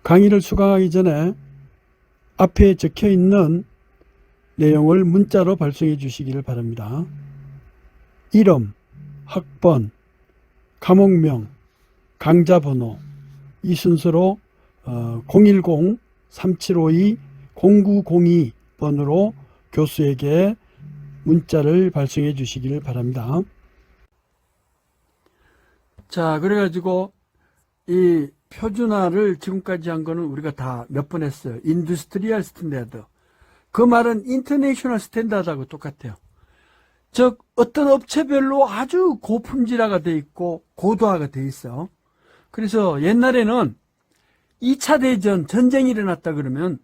강의를 수강하기 전에 앞에 적혀 있는 내용을 문자로 발송해 주시기를 바랍니다. 이름, 학번, 과목명, 강좌 번호 이 순서로 010-3752-0902번으로 교수에게 문자를 발송해 주시기를 바랍니다. 자, 그래가지고 이 표준화를 지금까지 한 거는 우리가 다 몇 번 했어요. 인더스트리얼 스탠다드. 그 말은 인터내셔널 스탠다드하고 똑같아요. 즉 어떤 업체별로 아주 고품질화가 돼 있고 고도화가 돼 있어. 그래서 옛날에는 2차 대전 전쟁이 일어났다 그러면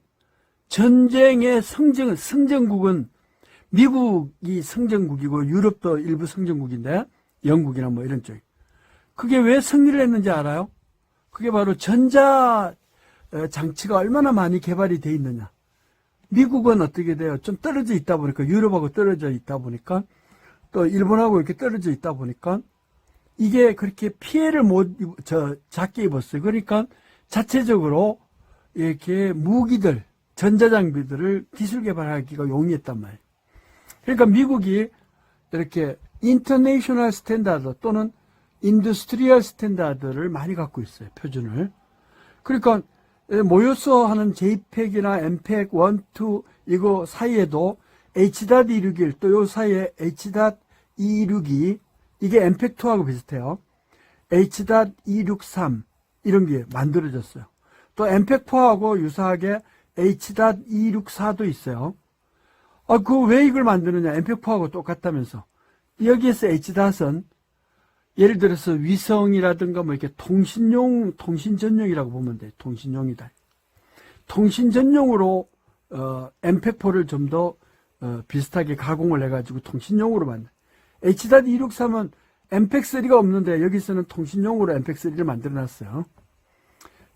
전쟁의 성전국은 미국이 성전국이고 유럽도 일부 성전국인데 영국이나 뭐 이런 쪽. 그게 왜 승리를 했는지 알아요? 그게 바로 전자 장치가 얼마나 많이 개발이 돼 있느냐. 미국은 어떻게 돼요? 좀 떨어져 있다 보니까 유럽하고 떨어져 있다 보니까 또 일본하고 이렇게 떨어져 있다 보니까 이게 그렇게 피해를 작게 입었어요. 그러니까 자체적으로 이렇게 무기들, 전자장비들을 기술 개발하기가 용이했단 말이에요. 그러니까 미국이 이렇게 인터내셔널 스탠다드 또는 인더스트리얼 스탠다드를 많이 갖고 있어요. 표준을. 그러니까 모여서 하는 JPEG이나 MPEG 1, 2 이거 사이에도 H.261 또 요 사이에 H.262 이게 MPEG-2하고 비슷해요. H.263 이런 게 만들어졌어요. 또 MPEG-4하고 유사하게 H.264도 있어요. 왜 이걸 만드느냐. MPEG-4하고 똑같다면서. 여기에서 H.은 예를 들어서 위성이라든가 뭐 이렇게 통신 전용이라고 보면 돼요. 통신용이다. 통신 전용으로 MPEG-4를 좀 더 비슷하게 가공을 해가지고 통신용으로 만든. H.263은 MPEG-3가 없는데 여기서는 통신용으로 MPEG-3를 만들어놨어요.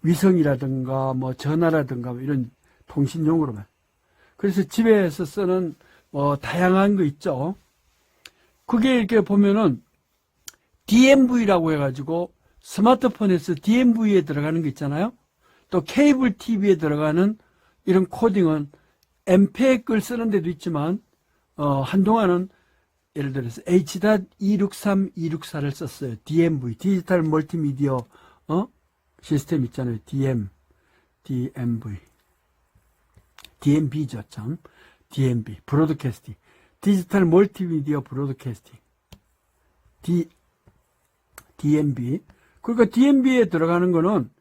위성이라든가 뭐 전화라든가 뭐 이런 통신용으로만. 그래서 집에서 쓰는 뭐 다양한 거 있죠. 그게 이렇게 보면은 DMV라고 해가지고 스마트폰에서 DMV에 들어가는 거 있잖아요. 또 케이블 TV에 들어가는 이런 코딩은 MPEG을 쓰는 데도 있지만 한동안은 예를 들어서 H.263, 264를 썼어요. DMV, 디지털 멀티미디어 시스템 있잖아요. DMV. DMB죠, 참. DMB, 브로드캐스팅. 디지털 멀티미디어 브로드캐스팅. DMB. 그러니까 DMB에 들어가는 거는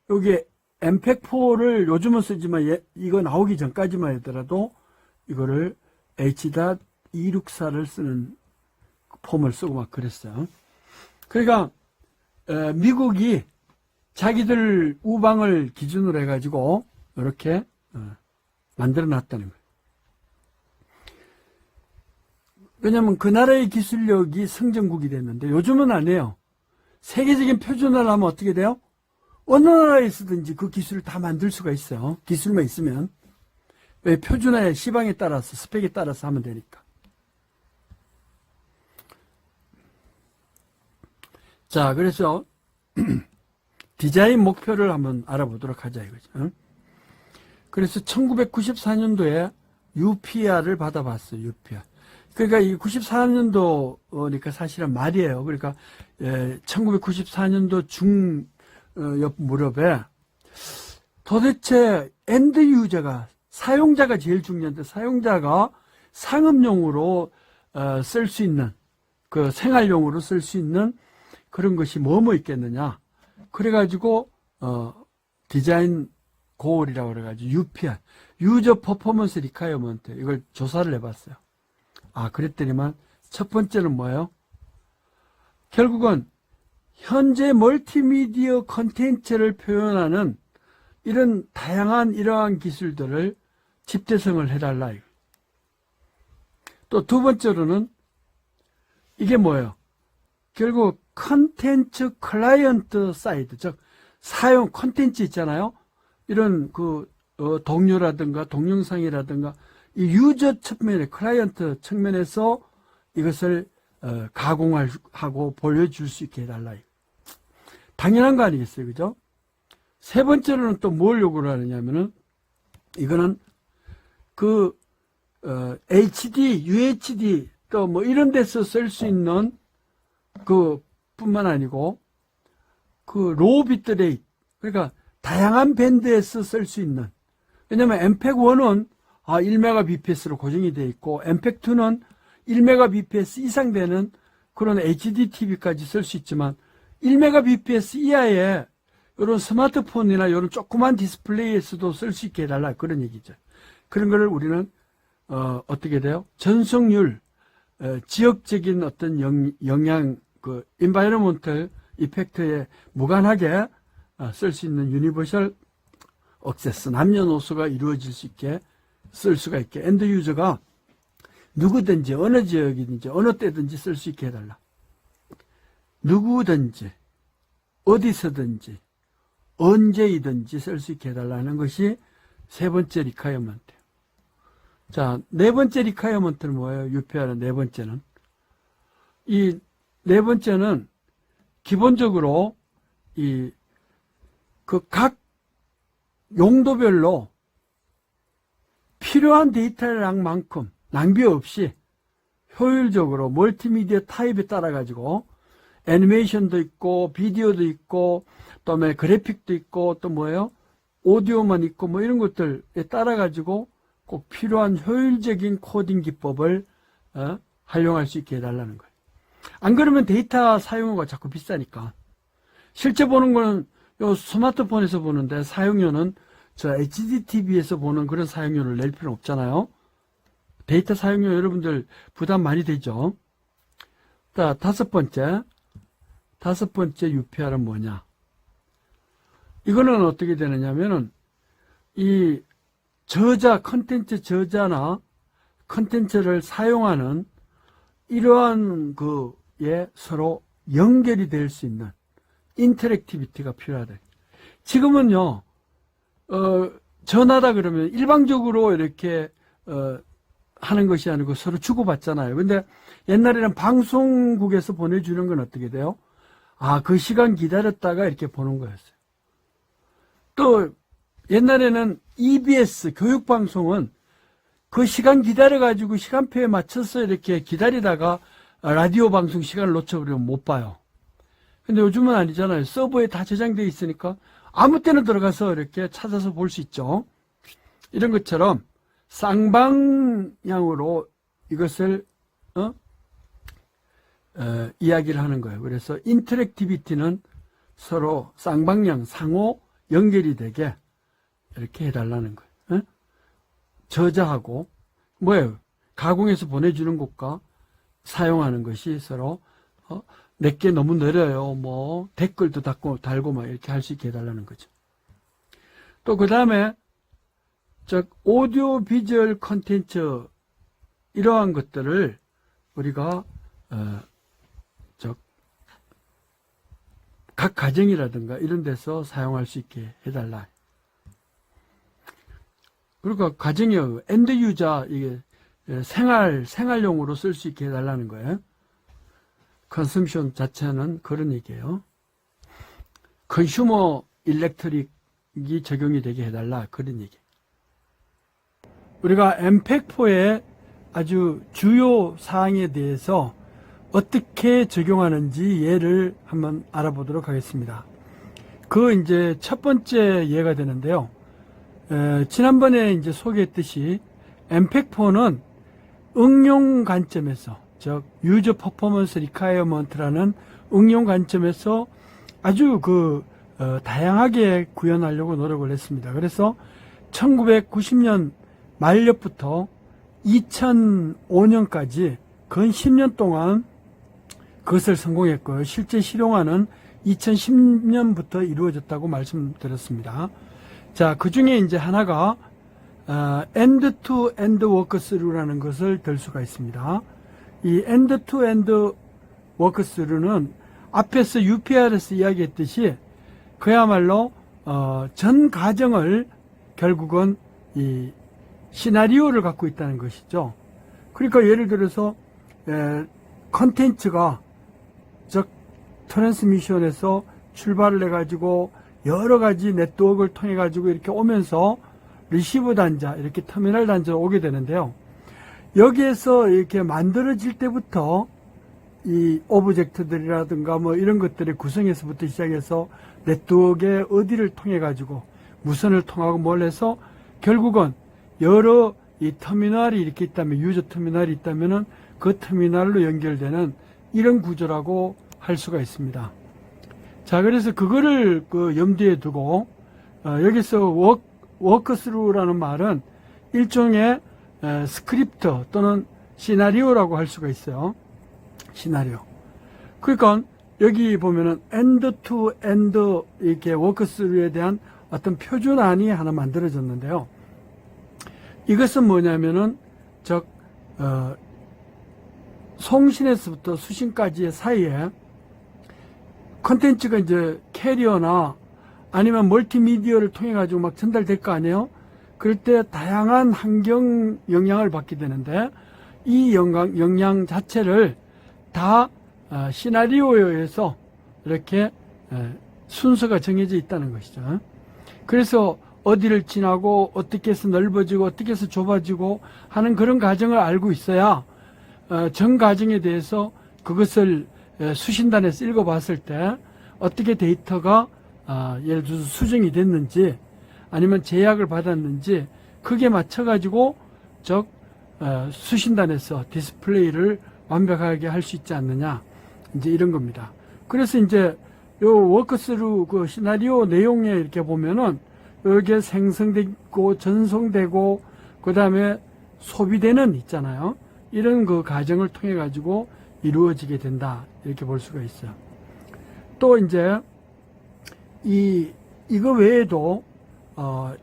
여기 MPEG-4를 요즘은 쓰지만 이거 나오기 전까지만 하더라도 이거를 H.264를 쓰는 폼을 쓰고 막 그랬어요. 그러니까 미국이 자기들 우방을 기준으로 해가지고 이렇게 만들어 놨다는 거예요. 왜냐하면 그 나라의 기술력이 성전국이 됐는데 요즘은 안 해요. 세계적인 표준화를 하면 어떻게 돼요? 어느 나라에서든지 그 기술을 다 만들 수가 있어요. 기술만 있으면. 왜? 표준화의 시방에 따라서 스펙에 따라서 하면 되니까. 자, 그래서 디자인 목표를 한번 알아보도록 하자 이거죠. 그래서 1994년도에 UPR을 받아봤어요. UPR. 그러니까 이 94년도니까 사실은 말이에요. 그러니까 1994년도 옆 무렵에 도대체 엔드 유저가 사용자가 제일 중요한데 사용자가 상업용으로 쓸 수 있는 그 생활용으로 쓸 수 있는 그런 것이 뭐 있겠느냐. 그래가지고 디자인 고올이라고 그래가지고 UPR 유저 퍼포먼스 리콰이어먼트 이걸 조사를 해봤어요. 그랬더니만 첫 번째는 뭐예요? 결국은 현재 멀티미디어 콘텐츠를 표현하는 이런 다양한 이러한 기술들을 집대성을 해달라. 또 두 번째로는 이게 뭐예요? 결국 콘텐츠 클라이언트 사이드, 즉 사용 콘텐츠 있잖아요. 이런 동료라든가 동영상이라든가 이 유저 측면에 클라이언트 측면에서 이것을 가공하고 보여줄 수 있게 해달라. 당연한 거 아니겠어요, 그죠? 세 번째로는 또 뭘 요구를 하느냐면은, 이거는 HD, UHD 또 뭐 이런 데서 쓸 수 있는 뿐만 아니고 로우 비트레이트, 그러니까 다양한 밴드에서 쓸 수 있는, 왜냐면 MPEG-1은 1Mbps로 고정이 되어 있고 MPEG-2는 1Mbps 이상 되는 그런 HD TV까지 쓸 수 있지만 1Mbps 이하의 이런 스마트폰이나 이런 조그만 디스플레이에서도 쓸 수 있게 해달라, 그런 얘기죠. 그런 거를 우리는 어떻게 돼요? 전송률, 지역적인 어떤 영향, 인바이러먼털 이펙트에 무관하게 쓸 수 있는 유니버셜 억세스, 남녀노소가 이루어질 수 있게 쓸 수가 있게, 엔드 유저가 누구든지 어느 지역이든지 어느 때든지 쓸 수 있게 해달라. 누구든지 어디서든지 언제이든지 쓸 수 있게 해달라는 것이 세 번째 리콰이어먼트. 자, 네 번째 리콰이어먼트는 뭐예요? UPR의 네 번째는, 이 네 번째는 기본적으로 각 용도별로 필요한 데이터량만큼 낭비 없이 효율적으로 멀티미디어 타입에 따라 가지고 애니메이션도 있고 비디오도 있고 또 그래픽도 있고 또 뭐예요? 오디오만 있고 뭐 이런 것들에 따라 가지고 꼭 필요한 효율적인 코딩 기법을 활용할 수 있게 해달라는 거예요. 안 그러면 데이터 사용료가 자꾸 비싸니까. 실제 보는 거는 요 스마트폰에서 보는데 사용료는 저 HDTV에서 보는 그런 사용료를 낼 필요는 없잖아요. 데이터 사용료 여러분들 부담 많이 되죠. 자, 다섯 번째 UPR은 뭐냐? 이거는 어떻게 되느냐면은 이 컨텐츠 저자나 컨텐츠를 사용하는 이러한 서로 연결이 될 수 있는 인터랙티비티가 필요하다. 지금은요, 전화다 그러면 일방적으로 이렇게, 하는 것이 아니고 서로 주고받잖아요. 근데 옛날에는 방송국에서 보내주는 건 어떻게 돼요? 그 시간 기다렸다가 이렇게 보는 거였어요. 또, 옛날에는 EBS 교육방송은 그 시간 기다려가지고 시간표에 맞춰서 이렇게 기다리다가 라디오 방송 시간을 놓쳐버리면 못 봐요. 근데 요즘은 아니잖아요. 서버에 다 저장되어 있으니까 아무 때나 들어가서 이렇게 찾아서 볼 수 있죠. 이런 것처럼 쌍방향으로 이것을 이야기를 하는 거예요. 그래서 인터랙티비티는 서로 쌍방향 상호 연결이 되게 이렇게 해달라는 거예요. 저자하고 뭐예요? 가공해서 보내주는 것과 사용하는 것이 서로 내게 너무 느려요. 뭐 댓글도 달고 막 이렇게 할 수 있게 해달라는 거죠. 또 그 다음에 오디오 비주얼 컨텐츠 이러한 것들을 우리가 각 가정이라든가 이런 데서 사용할 수 있게 해달라. 그러니까 가정의 엔드 유저 이게 생활용으로 쓸 수 있게 해달라는 거예요. 컨섬션 자체는 그런 얘기예요. 컨슈머 일렉트릭이 적용이 되게 해달라, 그런 얘기. 우리가 MPEG-4의 아주 주요 사항에 대해서 어떻게 적용하는지 예를 한번 알아보도록 하겠습니다. 이제 첫 번째 예가 되는데요. 지난번에 이제 소개했듯이 MPEG-4는 응용 관점에서, 즉 유저 퍼포먼스 리콰이어먼트라는 응용 관점에서 아주 다양하게 구현하려고 노력을 했습니다. 그래서 1990년 말년부터 2005년까지 근 10년 동안 그것을 성공했고요. 실제 실용화는 2010년부터 이루어졌다고 말씀드렸습니다. 자, 그 중에 이제 하나가 end-to-end workthrough라는 것을 들 수가 있습니다. 이 end-to-end workthrough는 앞에서 UPR에서 이야기했듯이 그야말로 전 과정을 결국은 이 시나리오를 갖고 있다는 것이죠. 그러니까 예를 들어서 컨텐츠가 즉 트랜스미션에서 출발을 해가지고 여러 가지 네트워크를 통해 가지고 이렇게 오면서 리시브 단자, 이렇게 터미널 단자로 오게 되는데요. 여기에서 이렇게 만들어질 때부터 이 오브젝트들이라든가 뭐 이런 것들의 구성에서부터 시작해서 네트워크의 어디를 통해 가지고 무선을 통하고 뭘 해서 결국은 여러 이 터미널이 이렇게 있다면, 유저 터미널이 있다면은 그 터미널로 연결되는 이런 구조라고 할 수가 있습니다. 자, 그래서 그거를 그 염두에 두고 여기서 워크스루라는 말은 일종의 스크립트 또는 시나리오라고 할 수가 있어요. 시나리오. 그러니까 여기 보면은 엔드 투 엔드 이렇게 워크스루에 대한 어떤 표준안이 하나 만들어졌는데요. 이것은 뭐냐면은 송신에서부터 수신까지의 사이에 컨텐츠가 이제 캐리어나 아니면 멀티미디어를 통해 가지고 막 전달될 거 아니에요? 그럴 때 다양한 환경 영향을 받게 되는데 이 영향 자체를 다 시나리오에 의해서 이렇게 순서가 정해져 있다는 것이죠. 그래서 어디를 지나고 어떻게 해서 넓어지고 어떻게 해서 좁아지고 하는 그런 과정을 알고 있어야 전 과정에 대해서 그것을 수신단에서 읽어봤을 때 어떻게 데이터가 예를 들어서 수정이 됐는지 아니면 제약을 받았는지 그게 맞춰가지고 수신단에서 디스플레이를 완벽하게 할 수 있지 않느냐, 이제 이런 겁니다. 그래서 이제 요 워크스루 그 시나리오 내용에 이렇게 보면은 여기에 생성되고 전송되고 그 다음에 소비되는 있잖아요. 이런 그 과정을 통해 가지고 이루어지게 된다, 이렇게 볼 수가 있어요. 또 이제 이거 외에도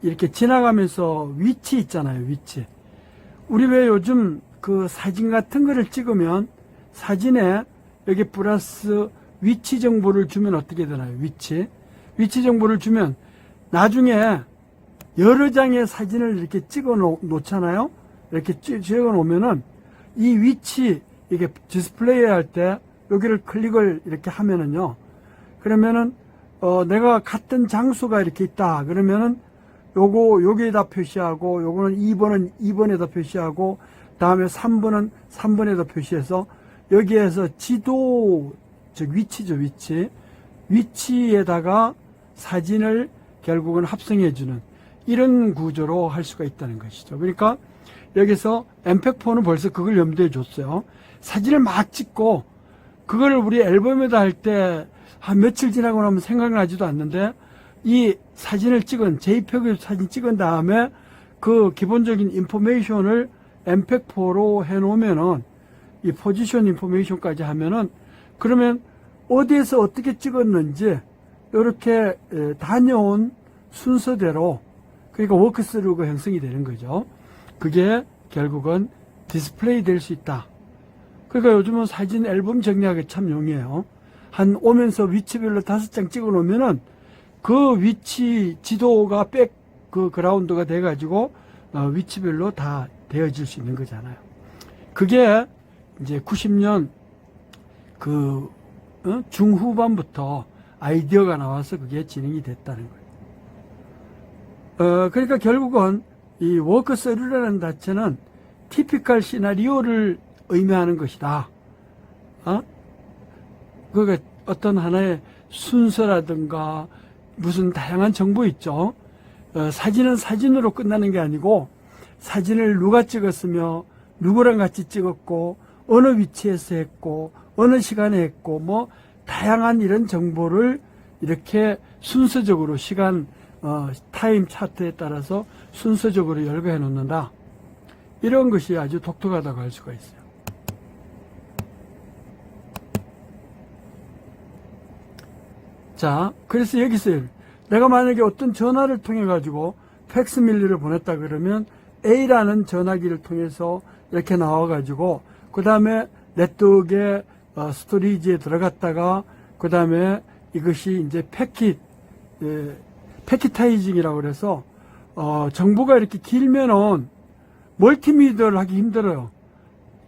이렇게 지나가면서 위치 있잖아요. 위치. 우리 왜 요즘 그 사진 같은 거를 찍으면 사진에 여기 플러스 위치 정보를 주면 어떻게 되나요? 위치 정보를 주면 나중에 여러 장의 사진을 이렇게 찍어 놓잖아요. 이렇게 찍어 놓으면은 이 위치 이게 디스플레이 할 때 여기를 클릭을 이렇게 하면은요. 그러면은 내가 갔던 장소가 이렇게 있다. 그러면은 요거 여기에다 표시하고 요거는 2번은 2번에다 표시하고 다음에 3번은 3번에다 표시해서 여기에서 지도 즉 위치죠. 위치에다가 사진을 결국은 합성해주는 이런 구조로 할 수가 있다는 것이죠. 그러니까 여기서 엠팩4는 벌써 그걸 염두에 줬어요. 사진을 막 찍고 그걸 우리 앨범에다 할 때 한 며칠 지나고 나면 생각나지도 않는데 이 사진을 찍은 JPEG 사진 찍은 다음에 그 기본적인 인포메이션을 엠팩4로 해놓으면은 이 포지션 인포메이션까지 하면은 그러면 어디에서 어떻게 찍었는지 이렇게 다녀온 순서대로 그러니까 워크스루가 형성이 되는 거죠. 그게 결국은 디스플레이 될 수 있다. 그러니까 요즘은 사진 앨범 정리하기 참 용이해요. 한 오면서 위치별로 5장 찍어 놓으면은 그 위치 지도가 그 그라운드가 돼 가지고 위치별로 다 되어질 수 있는 거잖아요. 그게 이제 90년 중후반부터 아이디어가 나와서 그게 진행이 됐다는 거예요. 그러니까 결국은 이 워크스루라는 자체는 티피컬 시나리오를 의미하는 것이다. 그게 어떤 하나의 순서라든가 무슨 다양한 정보 있죠. 사진은 사진으로 끝나는 게 아니고 사진을 누가 찍었으며 누구랑 같이 찍었고 어느 위치에서 했고 어느 시간에 했고 뭐 다양한 이런 정보를 이렇게 순서적으로 시간 타임 차트에 따라서 순서적으로 열거해 놓는다. 이런 것이 아주 독특하다고 할 수가 있어요. 자, 그래서 여기서 내가 만약에 어떤 전화를 통해 가지고 팩스밀리를 보냈다 그러면 A라는 전화기를 통해서 이렇게 나와 가지고 그 다음에 네트워크의 스토리지에 들어갔다가 그 다음에 이것이 이제 패킷타이징이라고 그래서 정보가 이렇게 길면은 멀티미디어를 하기 힘들어요.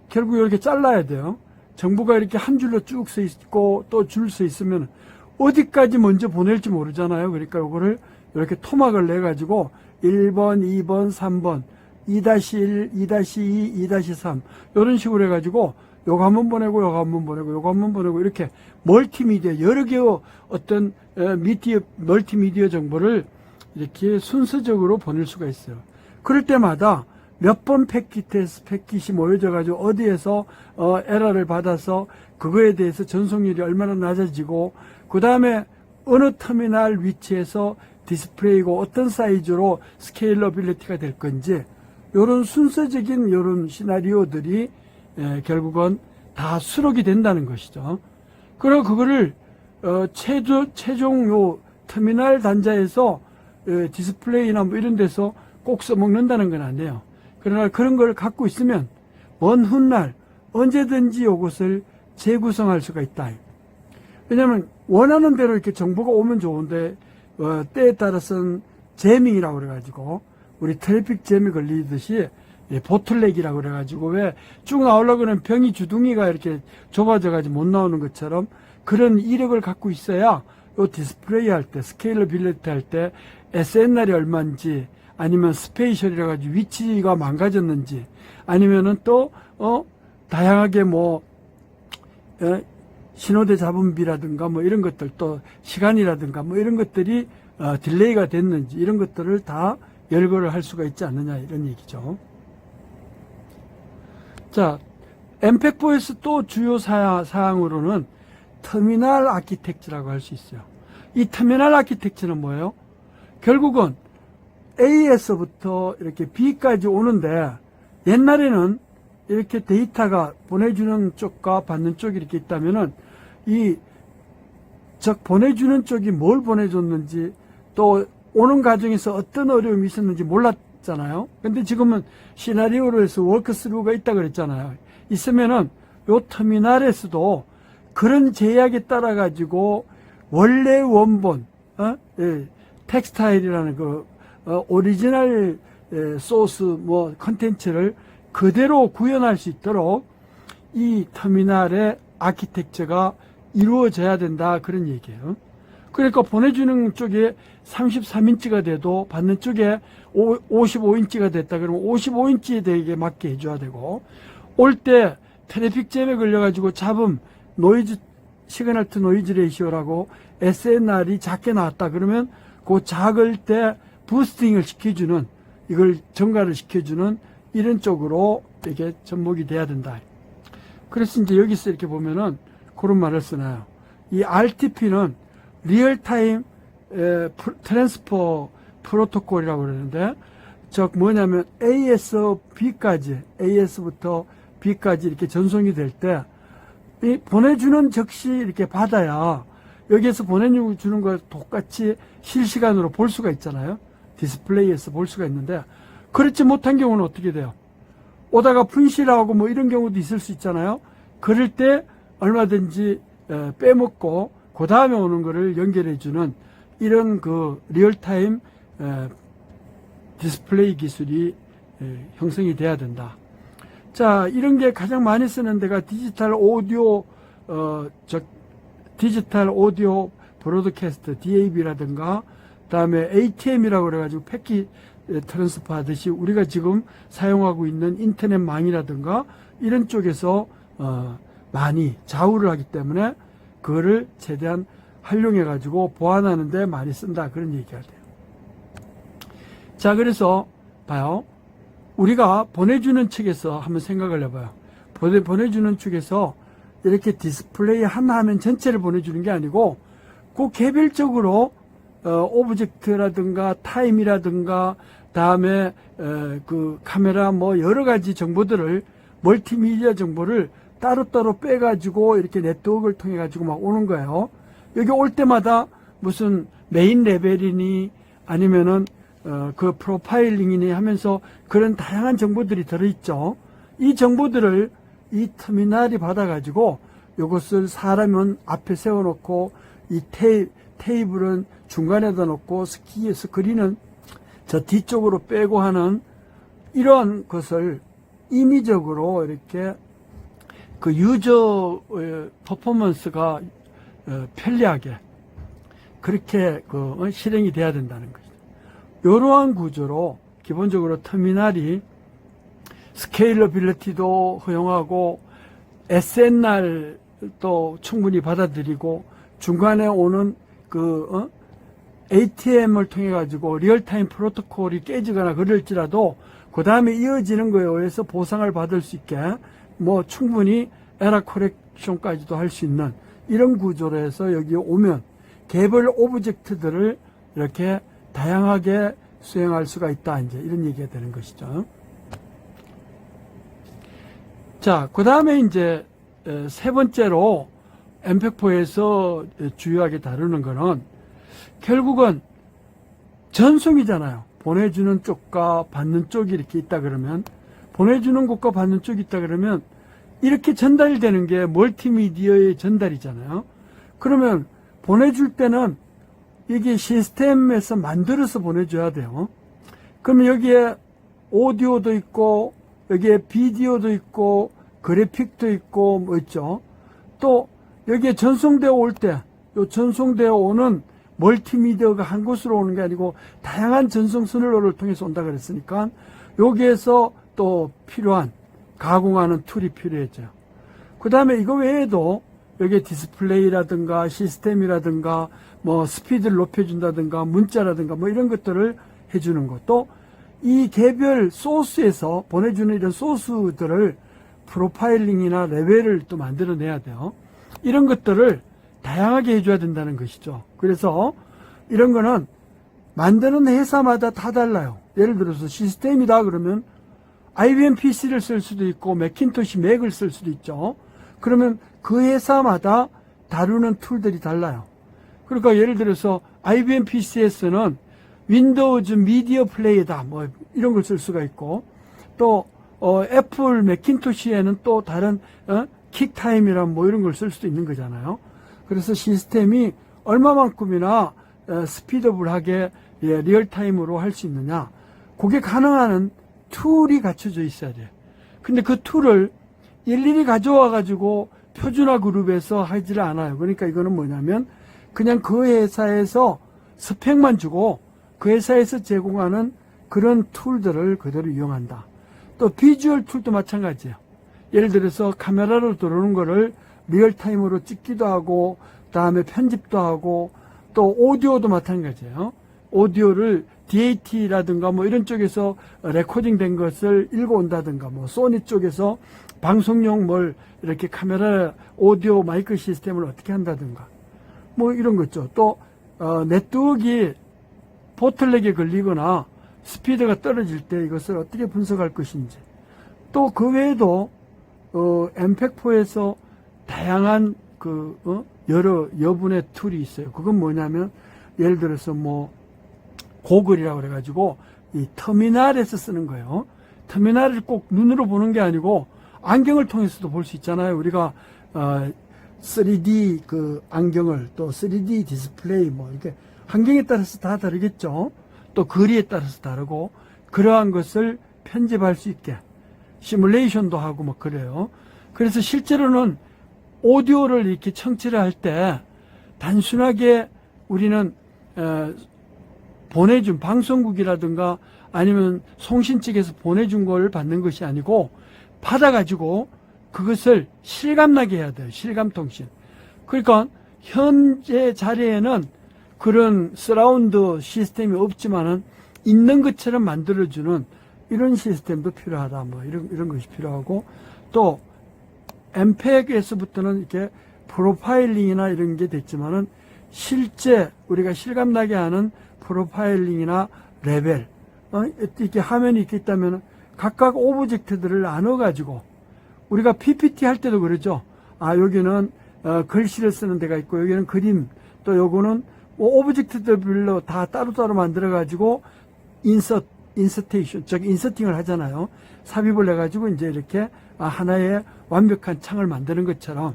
결국 이렇게 잘라야 돼요. 정보가 이렇게 한 줄로 쭉 써 있고 또 줄 서 있으면 어디까지 먼저 보낼지 모르잖아요. 그러니까 요거를 이렇게 토막을 내가지고 1번, 2번, 3번, 2-1, 2-2, 2-3 이런 식으로 해가지고 요거 한번 보내고 요거 한번 보내고 요거 한번 보내고 이렇게 멀티미디어 여러 개의 어떤 멀티미디어 정보를 이렇게 순서적으로 보낼 수가 있어요. 그럴 때마다 몇 번 패킷이 모여져 가지고 어디에서 에러를 받아서 그거에 대해서 전송률이 얼마나 낮아지고 그 다음에 어느 터미널 위치에서 디스플레이고 어떤 사이즈로 스케일러빌리티가 될 건지 요런 순서적인 요런 시나리오들이 결국은 다 수록이 된다는 것이죠. 그리고 그거를 최종 요 터미널 단자에서 디스플레이나 뭐 이런 데서 꼭 써먹는다는 건 아니에요. 그러나 그런 걸 갖고 있으면 먼 훗날 언제든지 이것을 재구성할 수가 있다. 왜냐하면 원하는 대로 이렇게 정보가 오면 좋은데 때에 따라서는 재밍이라고 그래가지고 우리 트래픽 잼이 걸리듯이 보틀렉이라고 그래가지고 왜 쭉 나오려고 하면 병이 주둥이가 이렇게 좁아져가지고 못 나오는 것처럼 그런 이력을 갖고 있어야 요 디스플레이 할 때 스케일러빌리티 할 때 SNR이 얼마인지 아니면 스페이셜이라 가지고 위치가 망가졌는지 아니면은 또 다양하게 뭐 신호대 잡음비라든가 뭐 이런 것들 또 시간이라든가 뭐 이런 것들이 딜레이가 됐는지 이런 것들을 다 열거를 할 수가 있지 않느냐 이런 얘기죠. 자, 엠팩4에서 또 주요 사항으로는 터미널 아키텍처라고 할 수 있어요. 이 터미널 아키텍처는 뭐예요? 결국은 A에서부터 이렇게 B까지 오는데 옛날에는 이렇게 데이터가 보내주는 쪽과 받는 쪽이 이렇게 있다면은 보내주는 쪽이 뭘 보내줬는지 또 오는 과정에서 어떤 어려움이 있었는지 몰랐잖아요. 근데 지금은 시나리오로 해서 워크스루가 있다 그랬잖아요. 있으면은 요 터미널에서도 그런 제약에 따라 가지고 원래 원본, 텍스타일이라는 오리지널 소스 컨텐츠를 그대로 구현할 수 있도록 이 터미널의 아키텍처가 이루어져야 된다 그런 얘기예요. 그러니까 보내주는 쪽에 33인치가 돼도 받는 쪽에 55인치가 됐다 그러면 55인치에 되게 맞게 해줘야 되고 올 때 트래픽 잼에 걸려가지고 잡음 노이즈 시그널 투 노이즈 레이시오라고 SNR이 작게 나왔다 그러면 그 작을 때 부스팅을 시켜주는 이걸 증가를 시켜주는 이런 쪽으로 이게 접목이 돼야 된다. 그래서 이제 여기서 이렇게 보면은 그런 말을 쓰나요. 이 RTP는 리얼타임 트랜스퍼 프로토콜이라고 그러는데 즉 뭐냐면 A에서부터 B까지 이렇게 전송이 될 때 이 보내주는 즉시 이렇게 받아야 여기에서 보내주는 걸 똑같이 실시간으로 볼 수가 있잖아요. 디스플레이에서 볼 수가 있는데 그렇지 못한 경우는 어떻게 돼요? 오다가 분실하고 뭐 이런 경우도 있을 수 있잖아요. 그럴 때 얼마든지 빼먹고 그 다음에 오는 거를 연결해주는 이런 그 리얼타임 디스플레이 기술이 형성이 돼야 된다. 자, 이런 게 가장 많이 쓰는 데가 디지털 오디오 브로드캐스트 DAB라든가 그다음에 ATM이라고 그래가지고 패킷 트랜스퍼 하듯이 우리가 지금 사용하고 있는 인터넷망이라든가 이런 쪽에서 많이 좌우를 하기 때문에 그거를 최대한 활용해 가지고 보완하는 데 많이 쓴다 그런 얘기가 돼요. 자, 그래서 봐요. 우리가 보내주는 측에서 한번 생각을 해봐요. 보내주는 측에서 이렇게 디스플레이 하나 하면 전체를 보내주는 게 아니고 그 개별적으로 오브젝트라든가 타임이라든가 다음에 그 카메라 뭐 여러 가지 정보들을 멀티미디어 정보를 따로따로 빼가지고 이렇게 네트워크를 통해 가지고 막 오는 거예요. 여기 올 때마다 무슨 메인 레벨이니 아니면은 그 프로파일링이니 하면서 그런 다양한 정보들이 들어있죠. 이 정보들을 이 터미널이 받아가지고 이것을 사람은 앞에 세워놓고 이 테이블은 중간에다 놓고 스크린은 저 뒤쪽으로 빼고 하는 이러한 것을 임의적으로 이렇게 그 유저 퍼포먼스가 편리하게 그렇게 실행이 돼야 된다는 것이죠. 이러한 구조로 기본적으로 터미널이 스케일러빌리티도 허용하고 SNR도 충분히 받아들이고 중간에 오는 ATM을 통해 가지고 리얼타임 프로토콜이 깨지거나 그럴지라도 그 다음에 이어지는 거에 의해서 보상을 받을 수 있게 뭐 충분히 에러 코렉션까지도 할 수 있는 이런 구조로 해서 여기 오면 개별 오브젝트들을 이렇게 다양하게 수행할 수가 있다. 이제 이런 얘기가 되는 것이죠. 자, 그 다음에 이제 세 번째로 엠팩4에서 주요하게 다루는 거는 결국은 전송이잖아요. 보내주는 쪽과 받는 쪽이 이렇게 있다 그러면, 보내주는 곳과 받는 쪽이 있다 그러면 이렇게 전달되는 게 멀티미디어의 전달이잖아요. 그러면 보내줄 때는 이게 시스템에서 만들어서 보내줘야 돼요. 그러면 여기에 오디오도 있고 여기에 비디오도 있고 그래픽도 있고 뭐 있죠. 또 여기에 전송되어 올 때 요 전송되어 오는 멀티미디어가 한 곳으로 오는 게 아니고 다양한 전송 선로를 통해서 온다 그랬으니까 여기에서 또 필요한 가공하는 툴이 필요해져요. 그 다음에 이거 외에도 여기에 디스플레이라든가 시스템이라든가 뭐 스피드를 높여준다든가 문자라든가 뭐 이런 것들을 해주는 것. 또 이 개별 소스에서 보내주는 이런 소스들을 프로파일링이나 레벨을 또 만들어내야 돼요. 이런 것들을 다양하게 해줘야 된다는 것이죠. 그래서 이런 거는 만드는 회사마다 다 달라요. 예를 들어서 시스템이다 그러면 IBM PC를 쓸 수도 있고 맥킨토시 맥을 쓸 수도 있죠. 그러면 그 회사마다 다루는 툴들이 달라요. 그러니까 예를 들어서 IBM PC에서는 윈도우즈 미디어 플레이다 뭐 이런 걸 쓸 수가 있고 또 애플 맥킨토시에는 또 다른 킥타임이란 뭐 이런 걸 쓸 수도 있는 거잖아요. 그래서 시스템이 얼마만큼이나 스피드업하게 리얼타임으로 할 수 있느냐, 그게 가능한 툴이 갖춰져 있어야 돼요. 근데 그 툴을 일일이 가져와 가지고 표준화 그룹에서 하지를 않아요. 그러니까 이거는 뭐냐면 그냥 그 회사에서 스펙만 주고 그 회사에서 제공하는 그런 툴들을 그대로 이용한다. 또 비주얼 툴도 마찬가지예요. 예를 들어서 카메라로 들어오는 거를 리얼타임으로 찍기도 하고 다음에 편집도 하고 또 오디오도 마찬가지예요. 오디오를 DAT라든가 뭐 이런 쪽에서 레코딩 된 것을 읽어온다든가 뭐 소니 쪽에서 방송용 뭘 이렇게 카메라 오디오 마이크 시스템을 어떻게 한다든가 뭐 이런 거 있죠. 또 네트워크가 보틀렉에 걸리거나 스피드가 떨어질 때 이것을 어떻게 분석할 것인지, 또 그 외에도 엠팩4에서 다양한 여러 여분의 툴이 있어요. 그건 뭐냐면 예를 들어서 뭐 고글이라고 그래가지고 이 터미널에서 쓰는 거예요. 터미널을 꼭 눈으로 보는 게 아니고 안경을 통해서도 볼 수 있잖아요. 우리가 3D 그 안경을 또 3D 디스플레이 뭐 이렇게 환경에 따라서 다 다르겠죠. 또 거리에 따라서 다르고 그러한 것을 편집할 수 있게 시뮬레이션도 하고 뭐 그래요. 그래서 실제로는 오디오를 이렇게 청취를 할 때 단순하게 우리는 보내준 방송국이라든가 아니면 송신 측에서 보내준 걸 받는 것이 아니고 받아가지고 그것을 실감나게 해야 돼요. 실감통신. 그러니까 현재 자리에는 그런 서라운드 시스템이 없지만은 있는 것처럼 만들어주는 이런 시스템도 필요하다. 뭐 이런 것이 필요하고, 또 엠팩에서부터는 이렇게 프로파일링이나 이런 게 됐지만은 실제 우리가 실감나게 하는 프로파일링이나 레벨, 이렇게 화면이 이렇게 있다면 각각 오브젝트들을 나눠가지고 우리가 PPT 할 때도 그러죠. 여기는 글씨를 쓰는 데가 있고 여기는 그림, 또 요거는 오브젝트들별로 다 따로따로 만들어가지고 인서팅을 하잖아요. 삽입을 해가지고 이제 이렇게 하나의 완벽한 창을 만드는 것처럼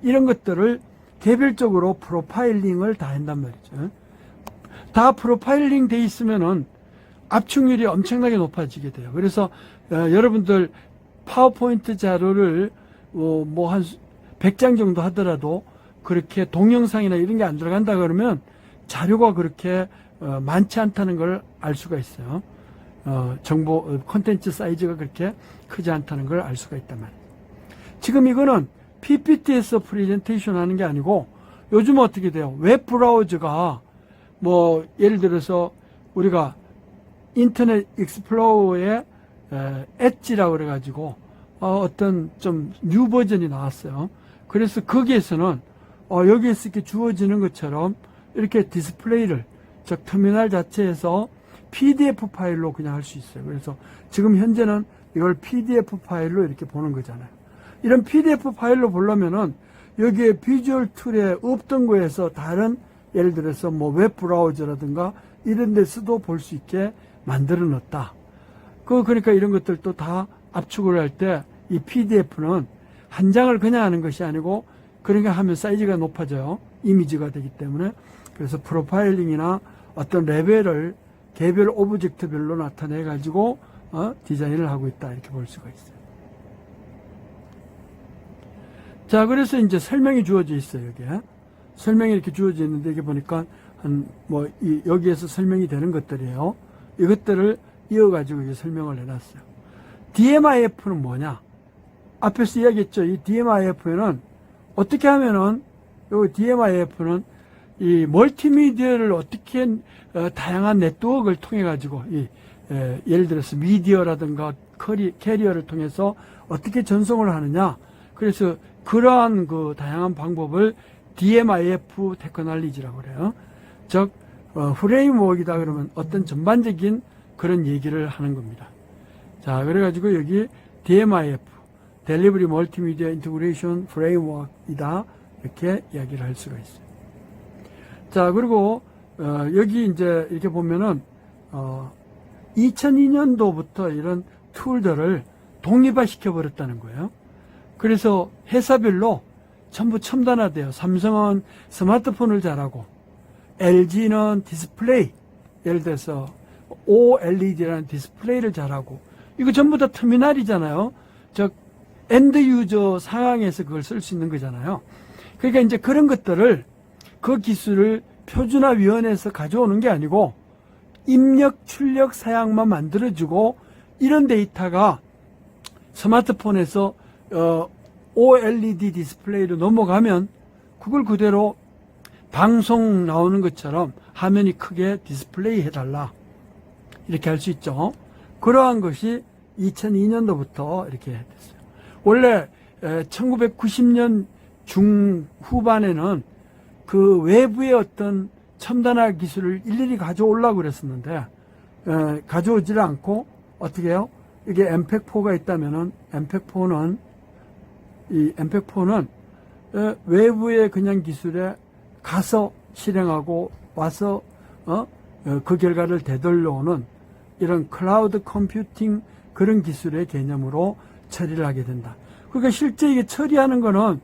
이런 것들을 개별적으로 프로파일링을 다 한단 말이죠. 다 프로파일링 돼 있으면은 압축률이 엄청나게 높아지게 돼요. 그래서 여러분들 파워포인트 자료를 뭐 한 100장 정도 하더라도 그렇게 동영상이나 이런 게 안 들어간다 그러면 자료가 그렇게 많지 않다는 걸 알 수가 있어요. 정보 콘텐츠 사이즈가 그렇게 크지 않다는 걸 알 수가 있단 말이에요. 지금 이거는 PPT에서 프레젠테이션 하는 게 아니고 요즘 어떻게 돼요? 웹 브라우저가 뭐 예를 들어서 우리가 인터넷 익스플로러의 엣지라고 그래가지고 어떤 좀 뉴 버전이 나왔어요. 그래서 거기에서는 여기에서 이렇게 주어지는 것처럼 이렇게 디스플레이를 즉 터미널 자체에서 PDF 파일로 그냥 할 수 있어요. 그래서 지금 현재는 이걸 PDF 파일로 이렇게 보는 거잖아요. 이런 PDF 파일로 보려면은 여기에 비주얼 툴에 없던 거에서 다른 예를 들어서 뭐 웹 브라우저라든가 이런 데서도 볼 수 있게 만들어 놨다. 그러니까 이런 것들도 다 압축을 할 때 이 PDF는 한 장을 그냥 하는 것이 아니고 그러니까 하면 사이즈가 높아져요. 이미지가 되기 때문에. 그래서 프로파일링이나 어떤 레벨을 개별 오브젝트별로 나타내 가지고 디자인을 하고 있다 이렇게 볼 수가 있어요. 자, 그래서 이제 설명이 주어져 있어요. 여기에 설명이 이렇게 주어져 있는데 이게 보니까 여기에서 설명이 되는 것들이에요. 이것들을 이어가지고 이제 설명을 해놨어요. DMIF는 뭐냐? 앞에서 이야기했죠. 이 DMIF는 어떻게 하면은 이 DMIF는 이 멀티미디어를 어떻게 다양한 네트워크를 통해 가지고 예를 들어서 미디어라든가 캐리어를 통해서 어떻게 전송을 하느냐. 그래서 그러한 그 다양한 방법을 DMIF 테크놀로지라고 그래요. 즉 프레임워크이다 그러면 어떤 전반적인 그런 얘기를 하는 겁니다. 자, 그래가지고 여기 DMIF, Delivery Multimedia Integration Framework이다 이렇게 이야기를 할 수가 있어요. 자, 그리고 여기 이제 이렇게 보면은 2002년도부터 이런 툴들을 독립화시켜 버렸다는 거예요. 그래서 회사별로 전부 첨단화돼요. 삼성은 스마트폰을 잘하고 LG는 디스플레이, 예를 들어서 OLED라는 디스플레이를 잘하고 이거 전부 다 터미널이잖아요. 즉 엔드 유저 상황에서 그걸 쓸 수 있는 거잖아요. 그러니까 이제 그런 것들을 그 기술을 표준화위원회에서 가져오는 게 아니고 입력, 출력, 사양만 만들어주고 이런 데이터가 스마트폰에서 OLED 디스플레이로 넘어가면 그걸 그대로 방송 나오는 것처럼 화면이 크게 디스플레이 해달라 이렇게 할 수 있죠. 그러한 것이 2002년도부터 이렇게 됐어요. 원래 1990년 중후반에는 그 외부의 어떤 첨단화 기술을 일일이 가져오려고 그랬었는데 가져오지를 않고 어떻게 해요? 이게 엠팩4가 있다면은 엠팩4는 외부의 그냥 기술에 가서 실행하고 와서 그 결과를 되돌려오는 이런 클라우드 컴퓨팅 그런 기술의 개념으로 처리를 하게 된다. 그러니까 실제 이게 처리하는 거는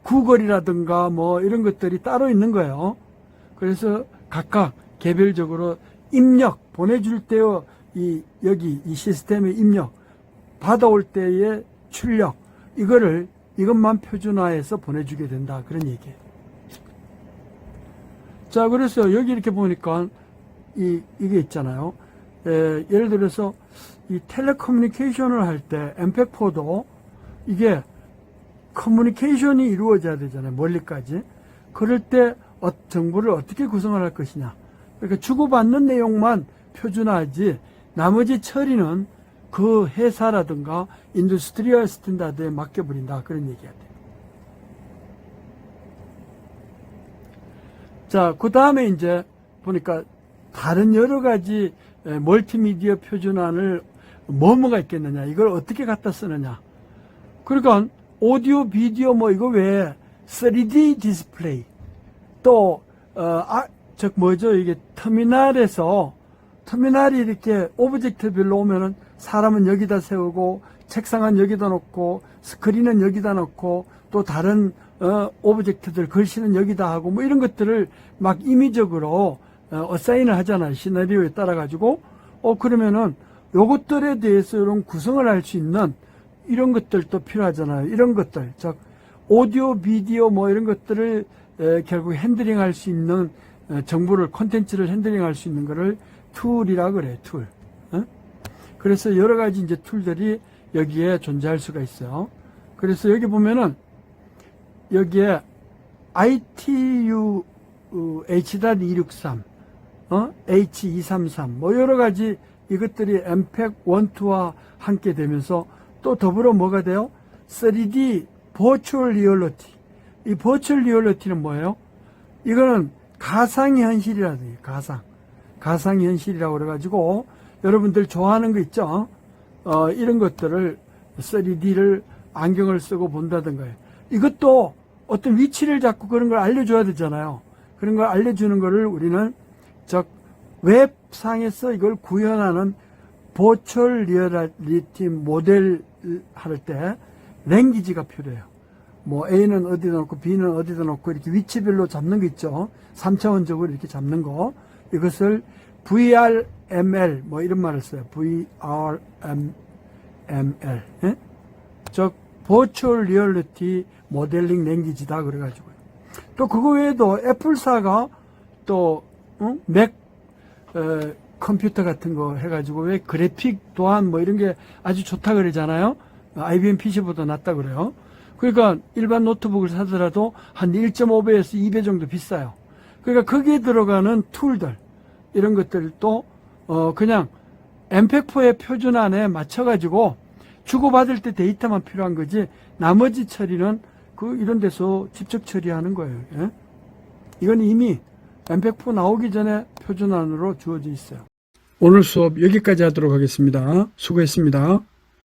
구글이라든가 뭐 이런 것들이 따로 있는 거예요. 그래서 각각 개별적으로 입력, 보내줄 때의 여기 이 시스템의 입력, 받아올 때의 출력, 이것만 표준화해서 보내주게 된다. 그런 얘기예요. 자, 그래서 여기 이렇게 보니까 이게 있잖아요. 예를 들어서 이 텔레커뮤니케이션을 할 때 엠팩4도 이게 커뮤니케이션이 이루어져야 되잖아요. 멀리까지. 그럴 때 정보를 어떻게 구성을 할 것이냐. 그러니까 주고받는 내용만 표준화하지 나머지 처리는 그 회사라든가 인더스트리얼 스탠다드에 맡겨버린다. 그런 얘기가 돼요. 자, 그 다음에 이제 보니까 다른 여러 가지 멀티미디어 표준화를 뭐가 있겠느냐. 이걸 어떻게 갖다 쓰느냐. 그러니까 오디오, 비디오 뭐 이거 외에 3D 디스플레이 또 이게 터미널이 이렇게 오브젝트별로 오면은 사람은 여기다 세우고 책상은 여기다 놓고 스크린은 여기다 놓고 또 다른 오브젝트들 글씨는 여기다 하고 뭐 이런 것들을 막 임의적으로 어사인을 하잖아요. 시나리오에 따라 가지고 그러면은 요것들에 대해서 이런 구성을 할 수 있는 이런 것들도 필요하잖아요. 이런 것들, 즉 오디오, 비디오 뭐 이런 것들을 결국 핸들링 할 수 있는 정보를 콘텐츠를 핸들링할 수 있는 거를 툴이라 그래. 툴. 그래서 여러 가지 이제 툴들이 여기에 존재할 수가 있어요. 그래서 여기 보면은 여기에 ITU H.263, H233 뭐 여러 가지 이것들이 MPEG 1, 2와 함께 되면서 또 더불어 뭐가 돼요? 3D 버추얼 리얼리티. 이 버추얼 리얼리티는 뭐예요? 이거는 가상현실이라는 거예요. 가상현실이라고 그래가지고 여러분들 좋아하는 거 있죠? 이런 것들을 3D를 안경을 쓰고 본다든가. 이것도 어떤 위치를 잡고 그런 걸 알려줘야 되잖아요. 그런 걸 알려주는 거를 우리는 웹상에서 이걸 구현하는 버추얼 리얼리티 모델 할 때 랭귀지가 필요해요. 뭐 A는 어디다 놓고 B는 어디다 놓고 이렇게 위치별로 잡는 거 있죠. 3차원적으로 이렇게 잡는 거. 이것을 VRML 뭐 이런 말을 써요. VRML. 예? 즉 버추얼 리얼리티 모델링 랭귀지다 그래가지고. 또 그거 외에도 애플사가 또 맥 컴퓨터 같은 거 해가지고 왜 그래픽 또한 뭐 이런 게 아주 좋다 그러잖아요. IBM PC보다 낫다 그래요. 그러니까 일반 노트북을 사더라도 한 1.5배에서 2배 정도 비싸요. 그러니까 거기에 들어가는 툴들 이런 것들도 그냥 MPEG-4의 표준안에 맞춰가지고 주고받을 때 데이터만 필요한 거지 나머지 처리는 이런 데서 직접 처리하는 거예요. 예? 이건 이미 MPEG-4 나오기 전에 표준안으로 주어져 있어요. 오늘 수업 여기까지 하도록 하겠습니다. 수고했습니다.